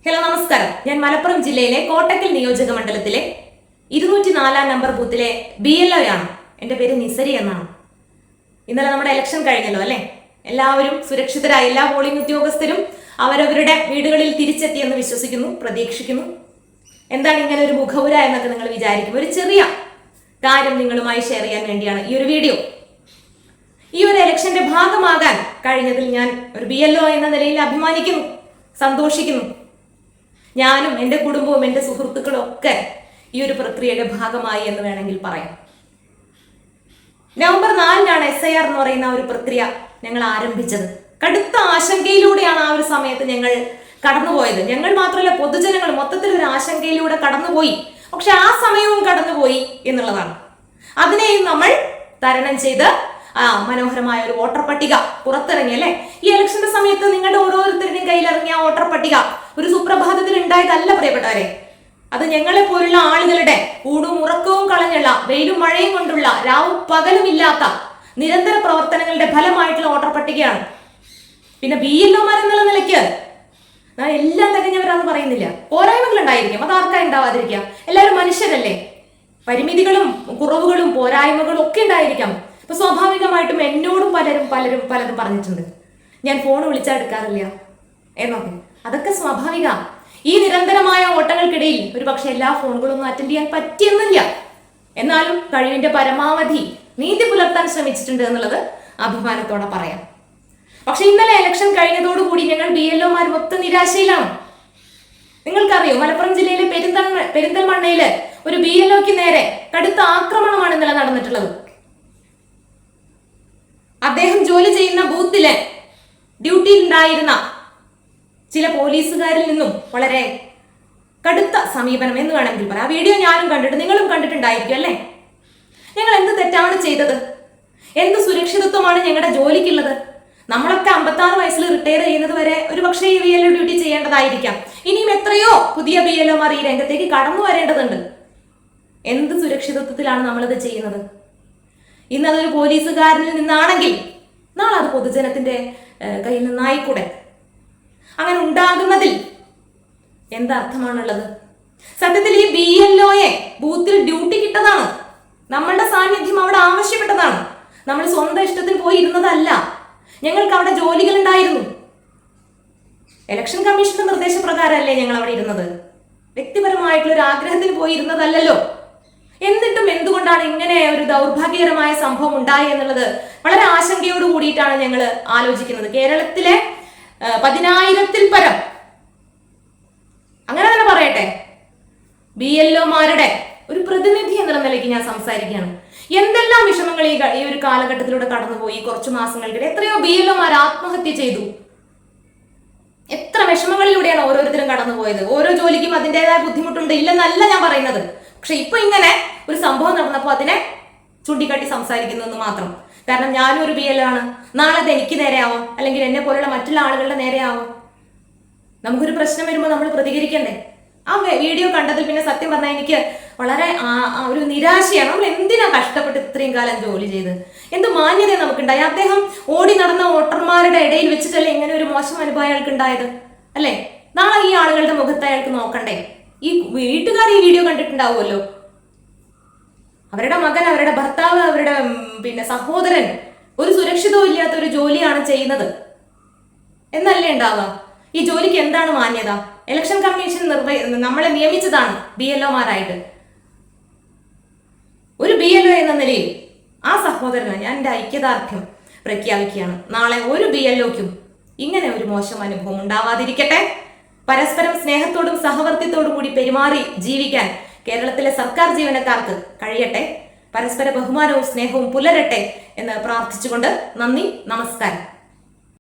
Hello നമസ്കാരം. ഞാൻ മലപ്പുറം ജില്ലയിലെ കോട്ടക്കൽ നിയോജക മണ്ഡലത്തിലെ 204 നമ്പർ ബൂത്തിലെ BLO ആണ്. എൻ്റെ പേര് നിസരി എന്നാണ്. ഇന്നലെ നമ്മുടെ ഇലക്ഷൻ കഴിഞ്ഞല്ലോ അല്ലെ? എല്ലാവരും സുരക്ഷിതരായി, എല്ലാ പോളിംഗ് ഉദ്യോഗസ്ഥരും അവരവരുടെ വീടുകളിൽ തിരിച്ചെത്തിയെന്ന് വിശ്വസിക്കുന്നു, പ്രതീക്ഷിക്കുന്നു. എന്താണ് ഇങ്ങനെ ഒരു മുഖവുര എന്നൊക്കെ നിങ്ങൾ വിചാരിക്കും. ഒരു ചെറിയ കാര്യം നിങ്ങളുമായി ഷെയർ ചെയ്യാൻ വേണ്ടിയാണ് ഈ ഒരു വീഡിയോ. ഈ ഒരു ഇലക്ഷന്റെ ഭാഗമാകാൻ കഴിഞ്ഞതിൽ ഞാൻ ഒരു BLO എന്ന നിലയിൽ അഭിമാനിക്കുന്നു, സന്തോഷിക്കുന്നു. ഞാനും എൻ്റെ കുടുംബവും എൻ്റെ സുഹൃത്തുക്കളും ഒക്കെ ഈ ഒരു പ്രക്രിയയുടെ ഭാഗമായി എന്ന് വേണമെങ്കിൽ പറയാം. നവംബർ 4-നാണ് SIR എന്ന് പറയുന്ന ഒരു പ്രക്രിയ ഞങ്ങൾ ആരംഭിച്ചത്. കടുത്ത ആശങ്കയിലൂടെയാണ് ആ ഒരു സമയത്ത് ഞങ്ങൾ കടന്നുപോയത്. ഞങ്ങൾ മാത്രമല്ല, പൊതുജനങ്ങൾ മൊത്തത്തിൽ ഒരു ആശങ്കയിലൂടെ കടന്നുപോയി. പക്ഷെ ആ സമയവും കടന്നുപോയി എന്നുള്ളതാണ്. അതിനെയും നമ്മൾ തരണം ചെയ്ത് മനോഹരമായ ഒരു വോട്ടർ പട്ടിക പുറത്തിറങ്ങി അല്ലെ? ഈ ഇലക്ഷന്റെ സമയത്ത് നിങ്ങളുടെ ഓരോരുത്തരുടെയും കയ്യിലിറങ്ങിയ വോട്ടർ പട്ടിക ഒരു സുപ്രഭാതത്തിൽ ഉണ്ടായതല്ല പ്രിയപ്പെട്ടവരെ. അത് ഞങ്ങളെ പോലുള്ള ആളുകളുടെ ഊണും ഉറക്കവും കളഞ്ഞുള്ള, വെയിലും മഴയും കൊണ്ടുള്ള, രാവും പകലും ഇല്ലാത്ത നിരന്തര പ്രവർത്തനങ്ങളുടെ ഫലമായിട്ടുള്ള വോട്ടർ പട്ടികയാണ്. പിന്നെ BLOമാർ എന്നുള്ള നിലയ്ക്ക് എല്ലാം തികഞ്ഞവരാന്ന് പറയുന്നില്ല. പോരായ്മകൾ ഉണ്ടായിരിക്കും, അത് ആർക്കാ ഉണ്ടാവാതിരിക്കുക? എല്ലാവരും മനുഷ്യരല്ലേ. പരിമിതികളും കുറവുകളും പോരായ്മകളും ഒക്കെ ഉണ്ടായിരിക്കാം. ഇപ്പൊ സ്വാഭാവികമായിട്ടും എന്നോടും പലരും പലതും പറഞ്ഞിട്ടുണ്ട്. ഞാൻ ഫോൺ വിളിച്ചാൽ എടുക്കാറില്ല എന്നൊക്കെ. അതൊക്കെ സ്വാഭാവിക. ഈ നിരന്തരമായ ഓട്ടങ്ങൾക്കിടയിൽ ഒരു പക്ഷെ എല്ലാ ഫോണുകളൊന്നും അറ്റൻഡ് ചെയ്യാൻ പറ്റിയെന്നില്ല. എന്നാലും കഴിവിന്റെ പരമാവധി നീതി പുലർത്താൻ ശ്രമിച്ചിട്ടുണ്ട് എന്നുള്ളത് അഭിമാനത്തോടെ പറയാം. പക്ഷെ ഇന്നലെ ഇലക്ഷൻ കഴിഞ്ഞതോടുകൂടി ഞങ്ങൾ BLOമാർ മൊത്തം നിരാശയിലാണ്. നിങ്ങൾക്കറിയോ, മലപ്പുറം ജില്ലയിലെ പെരിന്തൽമണ്ണയില് ഒരു BLOക്ക് നേരെ കടുത്ത ആക്രമണമാണ് ഇന്നലെ നടന്നിട്ടുള്ളത്. അദ്ദേഹം ജോലി ചെയ്യുന്ന ബൂത്തിലെ ഡ്യൂട്ടിയിൽ ഉണ്ടായിരുന്ന ചില പോലീസുകാരിൽ നിന്നും വളരെ കടുത്ത സമീപനം എന്ന് വേണമെങ്കിൽ പറയാം. ആ വീഡിയോ ഞാനും കണ്ടിട്ട് നിങ്ങളും കണ്ടിട്ടുണ്ടായിരിക്കും അല്ലേ? ഞങ്ങൾ എന്ത് തെറ്റാണ് ചെയ്തത്? എന്ത് സുരക്ഷിതത്വമാണ് ഞങ്ങളുടെ ജോലിക്കുള്ളത്? നമ്മളൊക്കെ 56 വയസ്സിൽ റിട്ടയർ ചെയ്യുന്നത് വരെ ഒരു പക്ഷേ ഈ BLO ഡ്യൂട്ടി ചെയ്യേണ്ടതായിരിക്കാം. ഇനിയും എത്രയോ പുതിയ BLOമാർ ഈ രംഗത്തേക്ക് കടന്നു വരേണ്ടതുണ്ട്. എന്ത് സുരക്ഷിതത്വത്തിലാണ് നമ്മളിത് ചെയ്യുന്നത്? ഇന്നതൊരു പോലീസുകാരനിൽ നിന്നാണെങ്കിൽ നാളെ അത് പൊതുജനത്തിന്റെ കയ്യിൽ നിന്നായിക്കൂടെ? അങ്ങനെ ഉണ്ടാകുന്നതിൽ എന്തർത്ഥമാണുള്ളത്? സത്യത്തിൽ ഈ BLOയെ ബൂത്തിൽ ഡ്യൂട്ടി കിട്ടതാണ്. നമ്മളുടെ സാന്നിധ്യം അവിടെ ആവശ്യപ്പെട്ടതാണ്. നമ്മൾ സ്വന്തം ഇഷ്ടത്തിന് പോയി ഇരുന്നതല്ല. ഞങ്ങൾക്ക് അവിടെ ജോലികൾ ഉണ്ടായിരുന്നു. ഇലക്ഷൻ കമ്മീഷന്റെ നിർദ്ദേശപ്രകാരമല്ലേ ഞങ്ങൾ അവിടെ ഇരുന്നത്? വ്യക്തിപരമായിട്ടുള്ള ഒരു ആഗ്രഹത്തിന് പോയി ഇരുന്നതല്ലല്ലോ. എന്നിട്ടും എന്തുകൊണ്ടാണ് ഇങ്ങനെ ഒരു ദൗർഭാഗ്യകരമായ സംഭവം ഉണ്ടായി എന്നുള്ളത് വളരെ ആശങ്കയോട് കൂടിയിട്ടാണ് ഞങ്ങൾ ആലോചിക്കുന്നത്. കേരളത്തിലെ 10,000-ൽ പരം, അങ്ങനെ തന്നെ പറയട്ടെ, BLOമാരുടെ ഒരു പ്രതിനിധി എന്നുള്ള നിലയ്ക്ക് ഞാൻ സംസാരിക്കുകയാണ്. എന്തെല്ലാം വിഷമങ്ങൾ ഈ ഒരു കാലഘട്ടത്തിലൂടെ കടന്നുപോയി. കുറച്ചു മാസങ്ങൾക്കിടെ എത്രയോ BLOമാർ ആത്മഹത്യ ചെയ്തു. എത്ര വിഷമങ്ങളിലൂടെയാണ് ഓരോരുത്തരും കടന്നുപോയത്. ഓരോ ജോലിക്കും അതിൻ്റെതായ ബുദ്ധിമുട്ടുണ്ട്, ഇല്ലെന്നല്ല ഞാൻ പറയുന്നത്. പക്ഷെ ഇപ്പൊ ഇങ്ങനെ ഒരു സംഭവം നടന്നപ്പോൾ അതിനെ ചൂണ്ടിക്കാട്ടി സംസാരിക്കുന്നു എന്ന് മാത്രം. കാരണം ഞാനും ഒരു BLO ആണ്. നാളെ അത് എനിക്ക് നേരെയാവും, അല്ലെങ്കിൽ എന്നെ പോലുള്ള മറ്റുള്ള ആളുകളുടെ നേരെയാവും. നമുക്കൊരു പ്രശ്നം വരുമ്പോൾ നമ്മൾ പ്രതികരിക്കണ്ടേ? ആ വീഡിയോ കണ്ടതിൽ പിന്നെ സത്യം പറഞ്ഞാൽ എനിക്ക് വളരെ ഒരു നിരാശയാണ്. നമ്മൾ എന്തിനാ കഷ്ടപ്പെട്ട് ഇത്രയും കാലം ജോലി ചെയ്ത്? എന്ത് മാന്യത നമുക്കുണ്ടായി? അദ്ദേഹം ഓടി നടന്ന വോട്ടർമാരുടെ ഇടയിൽ വെച്ചിട്ടല്ലേ ഇങ്ങനെ ഒരു മോശം അനുഭവം അയാൾക്ക് ഉണ്ടായത് അല്ലേ? നാളെ ഈ ആളുകളുടെ മുഖത്ത് അയാൾക്ക് നോക്കണ്ടേ? ഈ വീട്ടുകാർ ഈ വീഡിയോ കണ്ടിട്ടുണ്ടാവുമല്ലോ. അവരുടെ മകൻ, അവരുടെ ഭർത്താവ്, അവരുടെ സഹോദരൻ ഒരു സുരക്ഷിതവും ഇല്ലാത്ത ഒരു ജോലിയാണ് ചെയ്യുന്നത് എന്നല്ലേ ഉണ്ടാവുക? ഈ ജോലിക്ക് എന്താണ് മാന്യത? ഇലക്ഷൻ കമ്മീഷൻ നമ്മളെ നിയമിച്ചതാണ് BLOമാരായിട്ട്. ഒരു BLO എന്ന നിലയിൽ ആ സഹോദരന് ഞാൻ എൻ്റെ ഐക്യദാർഢ്യം പ്രഖ്യാപിക്കുകയാണ്. നാളെ ഒരു BLOക്കും ഇങ്ങനെ ഒരു മോശം അനുഭവം ഉണ്ടാവാതിരിക്കട്ടെ. പരസ്പരം സ്നേഹത്തോടും സഹവർത്തിത്തോടും കൂടി പെരുമാറി ജീവിക്കാൻ കേരളത്തിലെ സർക്കാർ ജീവനക്കാർക്ക് കഴിയട്ടെ. പരസ്പര ബഹുമാനവും സ്നേഹവും പുലരട്ടെ എന്ന് പ്രാർത്ഥിച്ചുകൊണ്ട് നന്ദി, നമസ്കാരം.